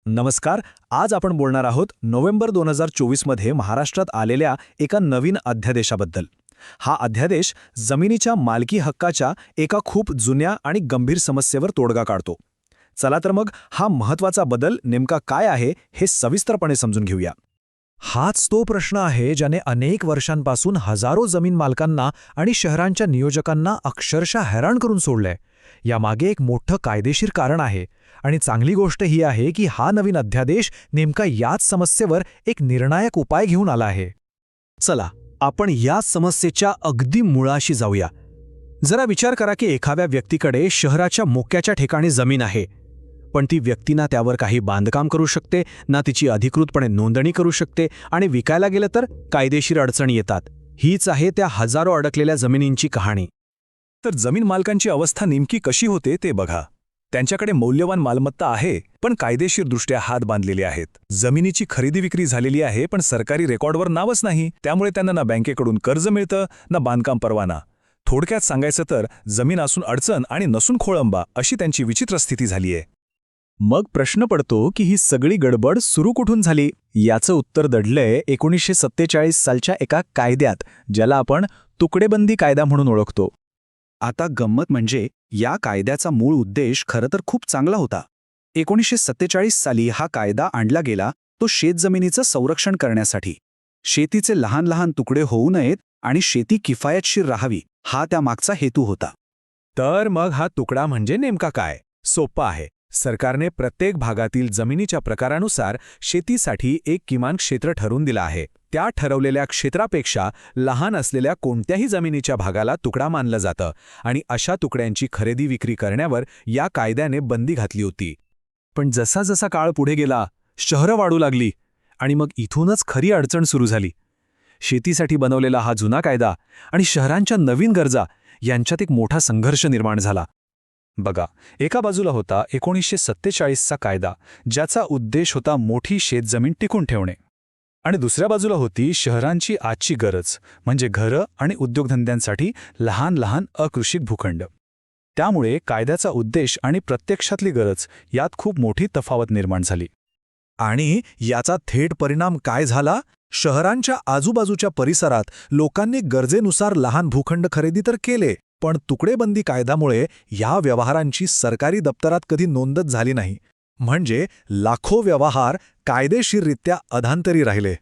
नमस्कार. आज आपण बोलणार आहोत नोव्हेंबर 2024 मध्ये महाराष्ट्रात आलेल्या एका नवीन अध्यादेशाबद्दल. हा अध्यादेश जमिनीच्या मालकी हक्काच्या एका खूप जुन्या आणि गंभीर समस्येवर तोडगा काढतो. चला तर मग हा महत्त्वाचा बदल नेमका काय आहे हे सविस्तरपणे समजून घेऊया. हाच तो प्रश्न आहे ज्याने अनेक वर्षांपासून हजारो जमीन मालकांना आणि शहरांच्या नियोजकांना अक्षरशः हैराण करून सोडलंय. यामागे एक मोठं कायदेशीर कारण आहे आणि चांगली गोष्ट ही आहे की हा नवीन अध्यादेश नेमका याच समस्येवर एक निर्णायक उपाय घेऊन आला आहे. चला आपण या समस्येच्या अगदी मुळाशी जाऊया. जरा विचार करा की एखाद्या व्यक्तीकडे शहराच्या मोक्याच्या ठिकाणी जमीन आहे, पण ती व्यक्ती ना त्यावर काही बांधकाम करू शकते, ना तिची अधिकृतपणे नोंदणी करू शकते आणि विकायला गेलं तर कायदेशीर अडचणी येतात. हीच आहे त्या हजारो अडकलेल्या जमिनींची कहाणी. तर जमीन मालकांची अवस्था नेमकी कशी होते ते बघा. त्यांच्याकडे मौल्यवान मालमत्ता आहे, पण कायदेशीरदृष्ट्या हात बांधलेले आहेत. जमिनीची खरेदी विक्री झालेली आहे, पण सरकारी रेकॉर्डवर नावच नाही. त्यामुळे त्यांना ना बँकेकडून कर्ज मिळतं ना बांधकाम परवाना. थोडक्यात सांगायचं तर जमीन असून अडचण आणि नसून खोळंबा अशी त्यांची विचित्र स्थिती झालीये. मग प्रश्न पडतो की ही सगळी गडबड सुरू कुठून झाली. याचं उत्तर दडलंय 1947 सालच्या एका कायद्यात, ज्याला आपण तुकडेबंदी कायदा म्हणून ओळखतो. आता गंमत म्हणजे या कायद्याचा मूळ उद्देश खरं तर खूप चांगला होता. 1947 साली हा कायदा आणला गेला तो शेतजमिनीचं संरक्षण करण्यासाठी. शेतीचे लहान लहान तुकडे होऊ नयेत आणि शेती किफायतशीर राहावी, हा त्यामागचा हेतू होता. तर मग हा तुकडा म्हणजे नेमका काय? सोपा आहे. सरकारने प्रत्येक भागातील जमिनीच्या प्रकारानुसार शेतीसाठी एक किमान क्षेत्र ठरवून दिलं आहे. त्या ठरवलेल्या क्षेत्रापेक्षा लहान असलेल्या कोणत्याही जमिनीच्या भागाला तुकडा मानलं जातं आणि अशा तुकड्यांची खरेदी विक्री करण्यावर या कायद्याने बंदी घातली होती. पण जसा जसा काळ पुढे गेला, शहरं वाढू लागली आणि मग इथूनच खरी अडचण सुरू झाली. शेतीसाठी बनवलेला हा जुना कायदा आणि शहरांच्या नवीन गरजा यांच्यात एक मोठा संघर्ष निर्माण झाला. बघा, एका बाजूला होता 1947चा कायदा, ज्याचा उद्देश होता मोठी शेतजमीन टिकून ठेवणे, आणि दुसऱ्या बाजूला होती शहरांची आजची गरज, म्हणजे घरं आणि उद्योगधंद्यांसाठी लहान लहान अकृषिक भूखंड. त्यामुळे कायद्याचा उद्देश आणि प्रत्यक्षातली गरज यात खूप मोठी तफावत निर्माण झाली. आणि याचा थेट परिणाम काय झाला? शहरांच्या आजूबाजूच्या परिसरात लोकांनी गरजेनुसार लहान भूखंड खरेदी तर केले, पण तुकडेबंदी कायद्यामुळे या व्यवहारांची सरकारी दप्तरात कधी नोंदच झाली नाही. म्हणजे लाखो व्यवहार कायदेशीररित्या अधांतरी राहिले.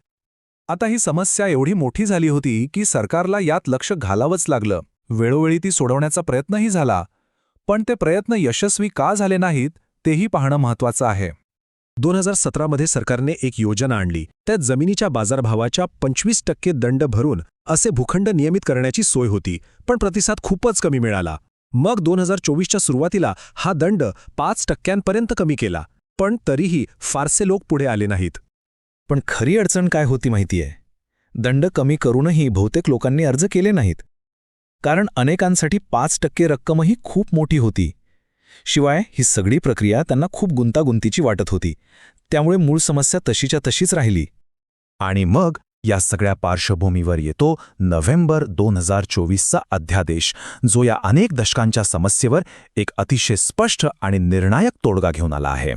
आता ही समस्या एवढी मोठी झाली होती की सरकारला यात लक्ष घालावंच लागलं. वेळोवेळी ती सोडवण्याचा प्रयत्नही झाला, पण ते प्रयत्न यशस्वी का झाले नाहीत तेही पाहणं महत्त्वाचं आहे. 2017 सरकारने एक योजना आणली. त्यात जमिनीच्या बाजारभावाच्या 25% दंड भरून असे भूखंड नियमित करण्याची सोय होती, पण प्रतिसाद खूपच कमी मिळाला. मग 2024च्या सुरुवातीला हा दंड 5% कमी केला, पण तरीही फारसे लोक पुढे आले नाहीत. पण खरी अडचण काय होती माहितीये? दंड कमी करूनही बहुतेक लोकांनी अर्ज केले नाहीत. कारण अनेकांसाठी 5% रक्कमही खूप मोठी होती. शिवाय ही सगळी प्रक्रिया त्यांना खूप गुंतागुंतीची वाटत होती. त्यामुळे मूळ समस्या तशीच्या तशीच राहिली. आणि मग या सगळ्या पार्श्वभूमीवर येतो नोव्हेंबर 2024चा अध्यादेश, जो या अनेक दशकांच्या समस्येवर एक अतिशय स्पष्ट आणि निर्णायक तोडगा घेऊन आला आहे.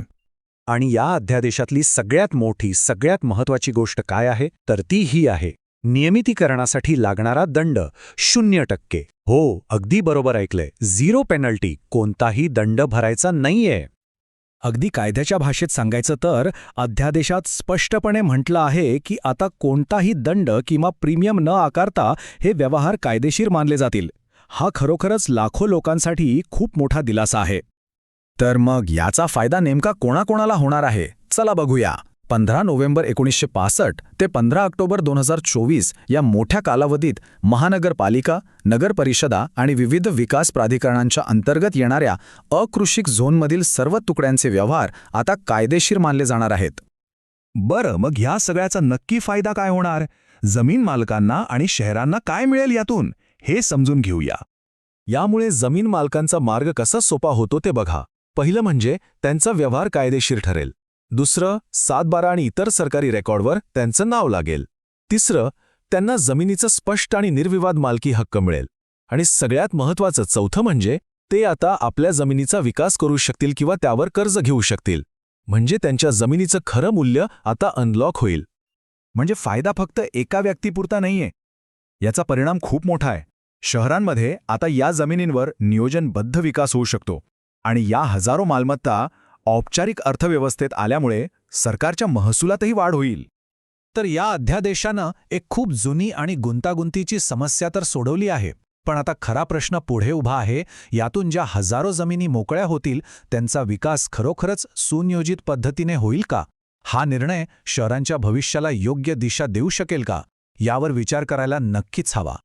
आणि या अध्यादेशातली सगळ्यात मोठी, सगळ्यात महत्त्वाची गोष्ट काय आहे? तर ती ही आहे, नियमितीकरणासाठी लागणारा दंड 0%. हो, अगदी बरोबर ऐकलंय. 0 पेनल्टी, कोणताही दंड भरायचा नाहीये. अगदी कायद्याच्या भाषेत सांगायचं तर अध्यादेशात स्पष्टपणे म्हटलं आहे की आता कोणताही दंड किंवा प्रीमियम न आकारता हे व्यवहार कायदेशीर मानले जातील. हा खरोखरच लाखो लोकांसाठी खूप मोठा दिलासा आहे. तर मग याचा फायदा नेमका कोणाकोणाला होणार आहे? चला बघूया. 15 नोव्हेंबर 1965 ते 15 ऑक्टोबर 2024 या मोठ्या कालावधीत महानगरपालिका, नगरपरिषदा आणि विविध विकास प्राधिकरणांच्या अंतर्गत येणाऱ्या अकृषिक झोनमधील सर्व तुकड्यांचे व्यवहार आता कायदेशीर मानले जाणार आहेत. बरं, मग ह्या सगळ्याचा नक्की फायदा काय होणार? जमीन मालकांना आणि शहरांना काय मिळेल यातून? हे समजून घेऊया. यामुळे जमीन मालकांचा मार्ग कसा सोपा होतो ते बघा. पहिलं म्हणजे त्यांचा व्यवहार कायदेशीर ठरेल. दुसरं, 7/12 आणि इतर सरकारी रेकॉर्डवर त्यांचं नाव लागेल. तिसरं, त्यांना जमिनीचा स्पष्ट आणि निर्विवाद मालकी हक्क मिळेल. आणि सगळ्यात महत्त्वाचं चौथं म्हणजे ते आता आपल्या जमिनीचा विकास करू शकतील किंवा त्यावर कर्ज घेऊ शकतील. म्हणजे त्यांच्या जमिनीचं खरं मूल्य आता अनलॉक होईल. म्हणजे फायदा फक्त एका व्यक्तीपुरता नाहीये. याचा परिणाम खूप मोठा आहे. शहरांमध्ये आता या जमिनींवर नियोजनबद्ध विकास होऊ शकतो आणि या हजारो मालमत्ता औपचारिक अर्थव्यवस्थेत आल्यामुळे सरकारच्या महसुलातही वाढ होईल. तर या अध्यादेशानं एक खूप जुनी आणि गुंतागुंतीची समस्या तर सोडवली आहे. पण आता खरा प्रश्न पुढे उभा आहे, यातून ज्या हजारो जमिनी मोकळ्या होतील त्यांचा विकास खरोखरच सुनियोजित पद्धतीने होईल का? हा निर्णय शहरांच्या भविष्याला योग्य दिशा देऊ शकेल का? यावर विचार करायला नक्कीच हवा.